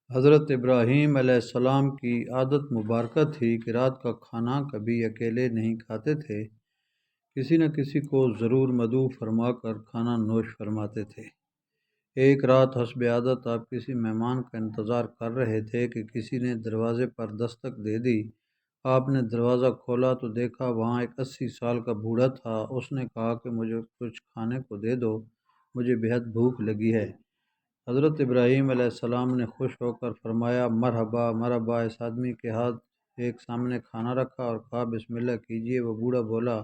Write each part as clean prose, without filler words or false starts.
حضرت ابراہیم علیہ السلام کی عادت مبارکہ تھی کہ رات کا کھانا کبھی اکیلے نہیں کھاتے تھے، کسی نہ کسی کو ضرور مدعو فرما کر کھانا نوش فرماتے تھے۔ ایک رات حسب عادت آپ کسی مہمان کا انتظار کر رہے تھے کہ کسی نے دروازے پر دستک دے دی۔ آپ نے دروازہ کھولا تو دیکھا وہاں ایک 80 سال کا بوڑھا تھا۔ اس نے کہا کہ مجھے کچھ کھانے کو دے دو، مجھے بہت بھوک لگی ہے۔ حضرت ابراہیم علیہ السلام نے خوش ہو کر فرمایا، مرحبا مرحبا۔ اس آدمی کے ہاتھ ایک سامنے کھانا رکھا اور کہا، بسم اللہ کیجیے۔ وہ بوڑھا بولا،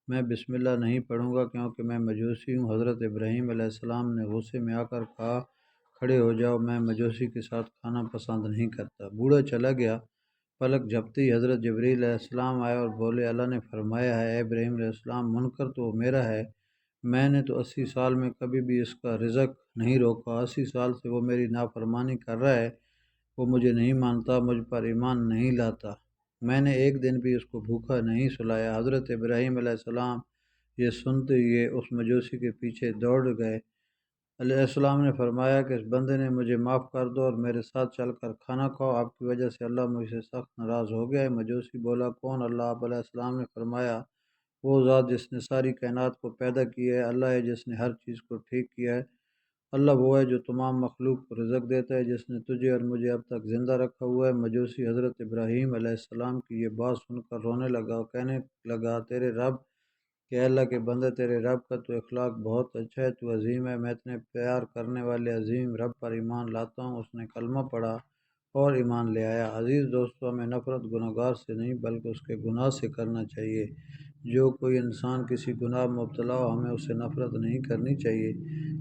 میں بسم اللہ نہیں پڑھوں گا کیونکہ میں مجوسی ہوں۔ حضرت ابراہیم علیہ السلام نے غصے میں آ کر کہا، کھڑے ہو جاؤ، میں مجوسی کے ساتھ کھانا پسند نہیں کرتا۔ بوڑھا چلا گیا۔ پلک جھپتے ہی حضرت جبریل علیہ السلام آئے اور بولے، اللہ نے فرمایا ہے، اے ابراہیم علیہ السلام، منکر تو میرا ہے، میں نے تو 80 سال میں کبھی بھی اس کا رزق نہیں روکا۔ 80 سال سے وہ میری نافرمانی کر رہا ہے، وہ مجھے نہیں مانتا، مجھ پر ایمان نہیں لاتا، میں نے ایک دن بھی اس کو بھوکا نہیں سلایا۔ حضرت ابراہیم علیہ السلام یہ سنتے ہوئے اس مجوسی کے پیچھے دوڑ گئے۔ علیہ السلام نے فرمایا کہ اس بندے نے مجھے معاف کر دو اور میرے ساتھ چل کر کھانا کھاؤ، آپ کی وجہ سے اللہ مجھ سے سخت ناراض ہو گیا ہے۔ مجوسی بولا، کون اللہ؟ آپ علیہ السلام نے فرمایا، وہ ذات جس نے ساری کائنات کو پیدا کیا ہے، اللہ ہے جس نے ہر چیز کو ٹھیک کیا ہے، اللہ وہ ہے جو تمام مخلوق کو رزق دیتا ہے، جس نے تجھے اور مجھے اب تک زندہ رکھا ہوا ہے۔ مجوسی حضرت ابراہیم علیہ السلام کی یہ بات سن کر رونے لگا اور کہنے لگا، تیرے رب کہ اے اللہ کے بندے، تیرے رب کا تو اخلاق بہت اچھا ہے، تو عظیم ہے، میں اتنے پیار کرنے والے عظیم رب پر ایمان لاتا ہوں۔ اس نے کلمہ پڑھا اور ایمان لے آیا۔ عزیز دوستو، ہمیں نفرت گناہ گار سے نہیں بلکہ اس کے گناہ سے کرنا چاہیے۔ جو کوئی انسان کسی گناہ میں مبتلا ہو، ہمیں اس سے نفرت نہیں کرنی چاہیے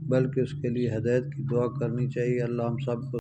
بلکہ اس کے لیے ہدایت کی دعا کرنی چاہیے۔ اللہ ہم سب کو